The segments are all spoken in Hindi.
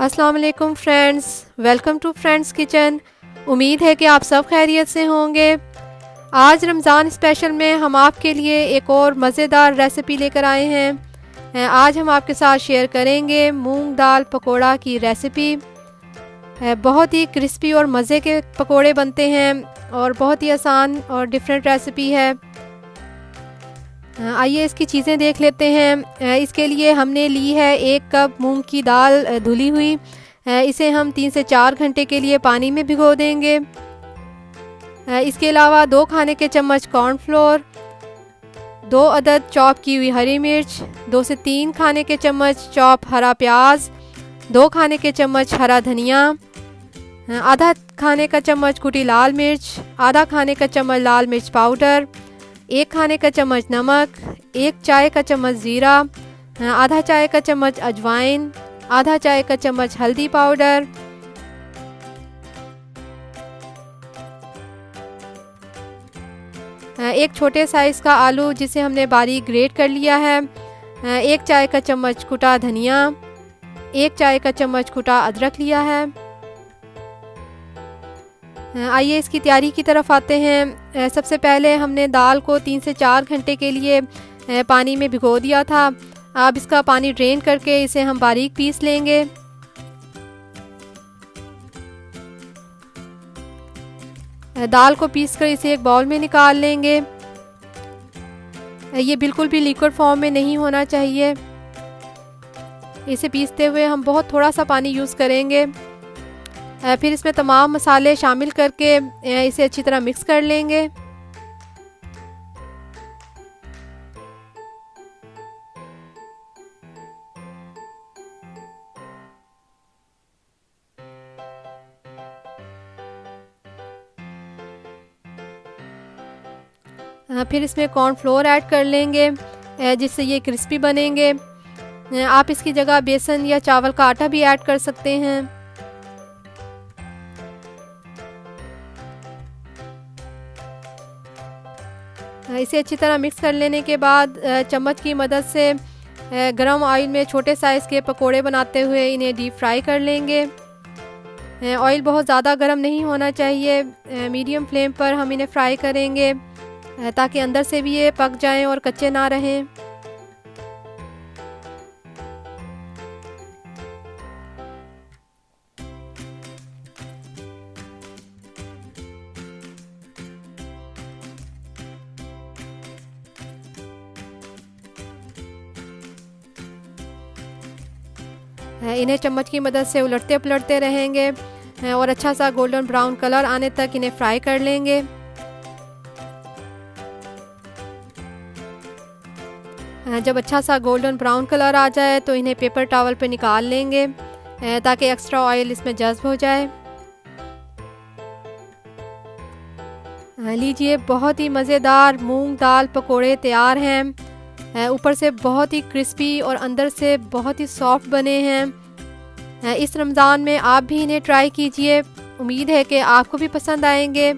अस्सलाम वालेकुम friends, welcome to friends kitchen. उम्मीद है कि आप सब खैरियत से होंगे। आज रमज़ान स्पेशल में हम आपके लिए एक और मज़ेदार रेसिपी लेकर आए हैं। आज हम आपके साथ शेयर करेंगे मूंग दाल पकोड़ा की रेसिपी। बहुत ही क्रिस्पी और मज़े के पकोड़े बनते हैं और बहुत ही आसान और डिफरेंट रेसिपी है। आइए इसकी चीज़ें देख लेते हैं। इसके लिए हमने ली है 1 कप मूंग की दाल धुली हुई। इसे हम 3 से 4 घंटे के लिए पानी में भिगो देंगे। इसके अलावा 2 खाने के चम्मच कॉर्नफ्लोर, 2 अदद चॉप की हुई हरी मिर्च, 2 से 3 खाने के चम्मच चॉप हरा प्याज, 2 खाने के चम्मच हरा धनिया, आधा खाने का चम्मच कुटी लाल मिर्च, आधा खाने का चम्मच लाल मिर्च पाउडर, 1 खाने का चम्मच नमक, 1 चाय का चम्मच ज़ीरा, आधा चाय का चम्मच अजवाइन, आधा चाय का चम्मच हल्दी पाउडर, एक छोटे साइज़ का आलू जिसे हमने बारीक ग्रेट कर लिया है, 1 चाय का चम्मच कुटा धनिया, 1 चाय का चम्मच कुटा अदरक लिया है। आइए इसकी तैयारी की तरफ आते हैं। सबसे पहले हमने दाल को 3 से 4 घंटे के लिए पानी में भिगो दिया था। अब इसका पानी ड्रेन करके इसे हम बारीक पीस लेंगे। दाल को पीसकर इसे एक बाउल में निकाल लेंगे। ये बिल्कुल भी लिक्विड फॉर्म में नहीं होना चाहिए। इसे पीसते हुए हम बहुत थोड़ा सा पानी यूज़ करेंगे। फिर इसमें तमाम मसाले शामिल करके इसे अच्छी तरह मिक्स कर लेंगे। फिर इसमें कॉर्नफ्लोर ऐड कर लेंगे जिससे ये क्रिस्पी बनेंगे। आप इसकी जगह बेसन या चावल का आटा भी ऐड कर सकते हैं। इसे अच्छी तरह मिक्स कर लेने के बाद चम्मच की मदद से गरम ऑयल में छोटे साइज़ के पकोड़े बनाते हुए इन्हें डीप फ्राई कर लेंगे। ऑयल बहुत ज़्यादा गरम नहीं होना चाहिए। मीडियम फ्लेम पर हम इन्हें फ्राई करेंगे ताकि अंदर से भी ये पक जाएं और कच्चे ना रहें। इन्हें चम्मच की मदद से उलटते पलटते रहेंगे और अच्छा सा गोल्डन ब्राउन कलर आने तक इन्हें फ्राई कर लेंगे। जब अच्छा सा गोल्डन ब्राउन कलर आ जाए तो इन्हें पेपर टॉवल पे निकाल लेंगे ताकि एक्स्ट्रा ऑयल इसमें जज्ब हो जाए। लीजिए बहुत ही मज़ेदार मूंग दाल पकोड़े तैयार हैं। ऊपर से बहुत ही क्रिस्पी और अंदर से बहुत ही सॉफ्ट बने हैं। इस रमज़ान में आप भी इन्हें ट्राई कीजिए। उम्मीद है कि आपको भी पसंद आएंगे।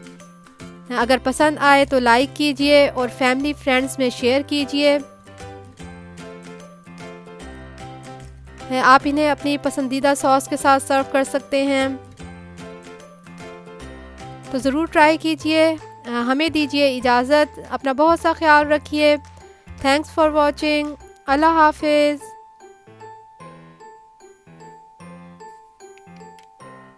अगर पसंद आए तो लाइक कीजिए और फैमिली फ्रेंड्स में शेयर कीजिए। आप इन्हें अपनी पसंदीदा सॉस के साथ सर्व कर सकते हैं, तो ज़रूर ट्राई कीजिए। हमें दीजिए इजाज़त। अपना बहुत सा ख्याल रखिए। Thanks for watching. अल्लाह हाफिज़।